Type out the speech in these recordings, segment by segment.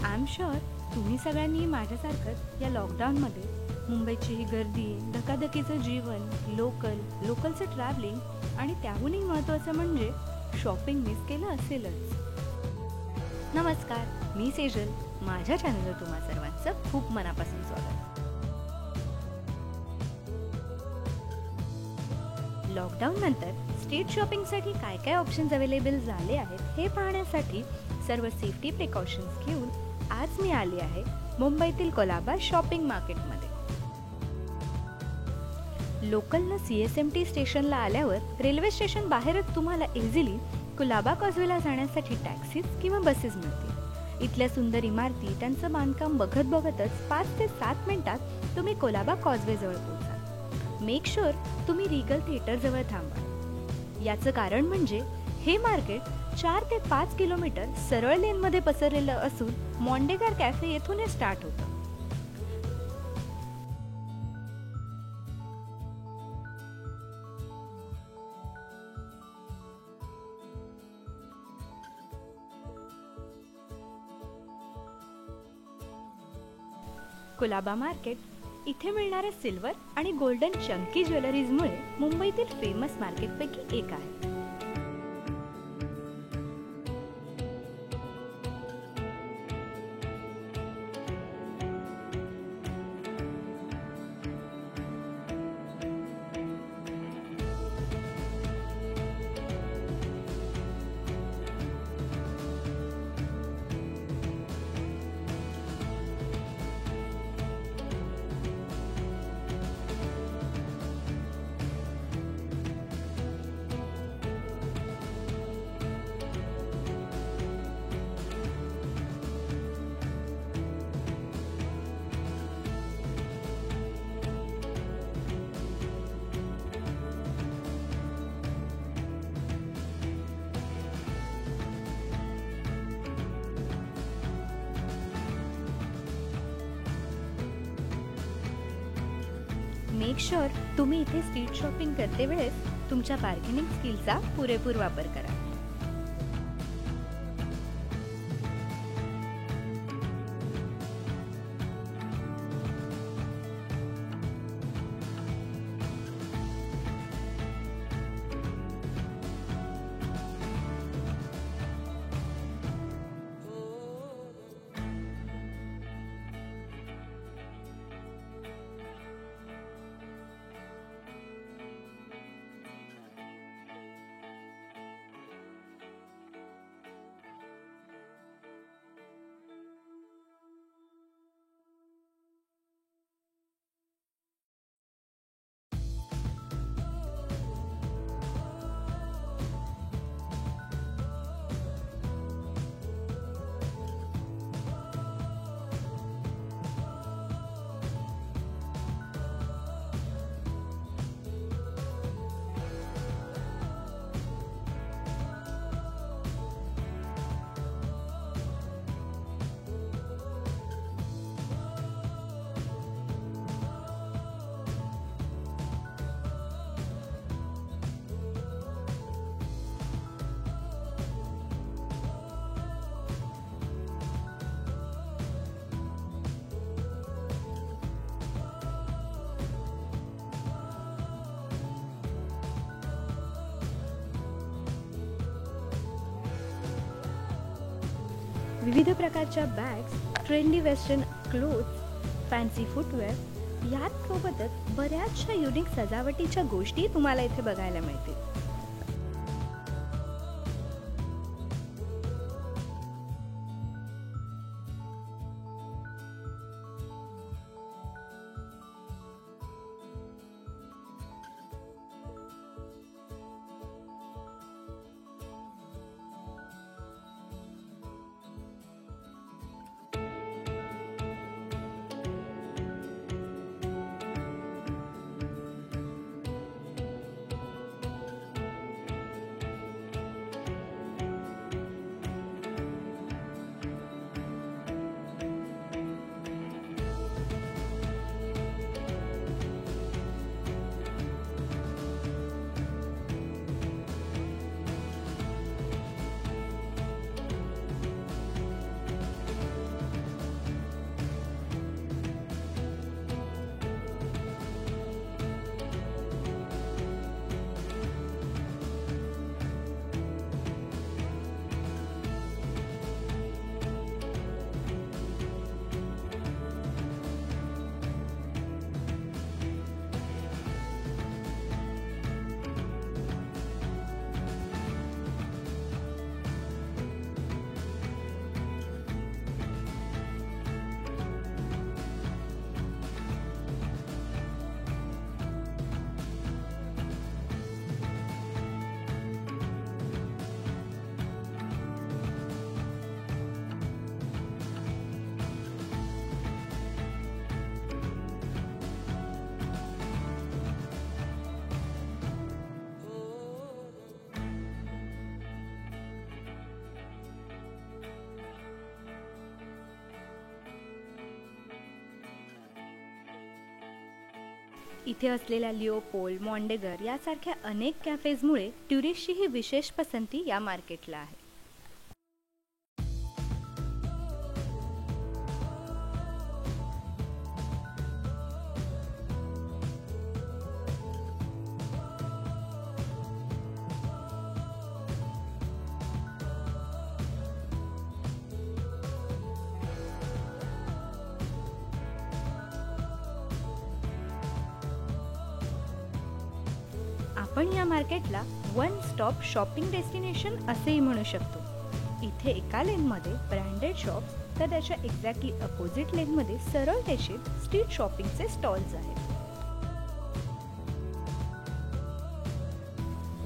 I am sure तुम्ही सगळ्यांनी माझ्यासारखंच या लॉकडाऊनमध्ये मुंबईची ही गर्दी, धकाधकीचं जीवन, लोकलचं ट्रॅव्हलिंग आणि त्याहूनही महत्त्वाचं म्हणजे शॉपिंग मिस केलं असेलच. नमस्कार, मी सेजल. माझ्या चॅनलवर तुम्हा सर्वांचं खूप मनापासून स्वागत. लॉकडाऊन नंतर स्ट्रीट शॉपिंगसाठी काय काय ऑप्शन्स अवेलेबल झाले आहेत हे पाहण्यासाठी सर्व सेफ्टी प्रिकॉशन्स घेऊन आज मी आली आहे मुंबईतील कोलाबा शॉपिंग मार्केटमध्ये. लोकलनं CSMT स्टेशनला आल्यावर रेल्वे स्टेशन बाहेरच तुम्हाला इझिली कोलाबा कॉजवेला जाण्यासाठी टॅक्सीज किंवा बसेस मिळतील. इथल्या सुंदर इमारती, त्यांचं बांधकाम बघतच 5 ते 7 मिनिटात तुम्ही कोलाबा कॉजवेजवळ पोहोचाल. मेक शुअर तुम्ही रिगल थिएटरजवळ थांबा. याचं कारण म्हणजे हे मार्केट 4 ते 5 किलोमीटर सरळ लेनमध्ये पसरलेलं असून मॉन्डेगार कॅफे येथून हे स्टार्ट होतं. कोलाबा मार्केट इथे मिळणाऱ्या सिल्वर आणि गोल्डन चंकी ज्वेलरीजमुळे मुंबईतील फेमस मार्केटपैकी एक आहे. मेक शुअर तुम्ही इथे स्ट्रीट शॉपिंग करते वेळेस तुमच्या बार्गेनिंग स्किलचा पुरेपूर वापर करा. विविध प्रकारच्या bags, trendy western clothes, fancy footwear यात सोबतच बऱ्याचशा युनिक सजावटीच्या गोष्टी तुम्हाला इथे बघायला मिळतील. इथे असलेल्या लिओपोल्ड, मॉन्डेगर यासारख्या अनेक कॅफेजमुळे टुरिस्टची ही विशेष पसंती या मार्केटला आहे. आपण या मार्केटला वन स्टॉप शॉपिंग डेस्टिनेशन असेही म्हणू शकतो. इथे एका लेनमध्ये ब्रँडेड शॉप्स तर त्याच्या एक्झॅक्टली अपोजिट लेनमध्ये सरळ रेषेत स्ट्रीट शॉपिंगचे स्टॉल्स आहेत.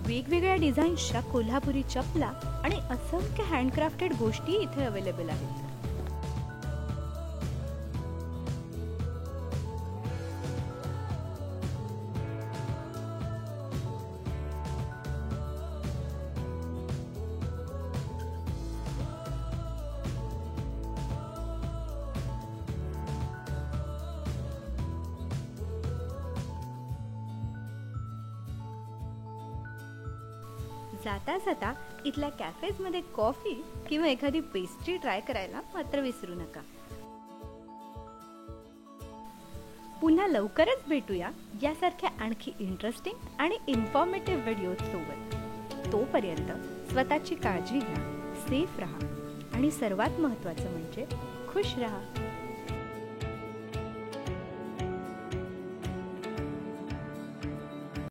वेगवेगळ्या डिझाईन्सच्या कोल्हापुरी चपला आणि असंख्य हँडक्राफ्टेड गोष्टी इथे अवेलेबल आहेत. जाता जाता इथल्या कॅफेजमध्ये कॉफी किंवा एखादी पेस्ट्री ट्राय करायला मात्र विसरू नका. पुन्हा लवकरच भेटूया यासारख्या आणखी इंटरेस्टिंग आणि इन्फॉर्मेटिव्ह व्हिडिओ सोबत. तोपर्यंत स्वतःची काळजी घ्या, सेफ राहा आणि सर्वात महत्त्वाचं म्हणजे खुश राहा.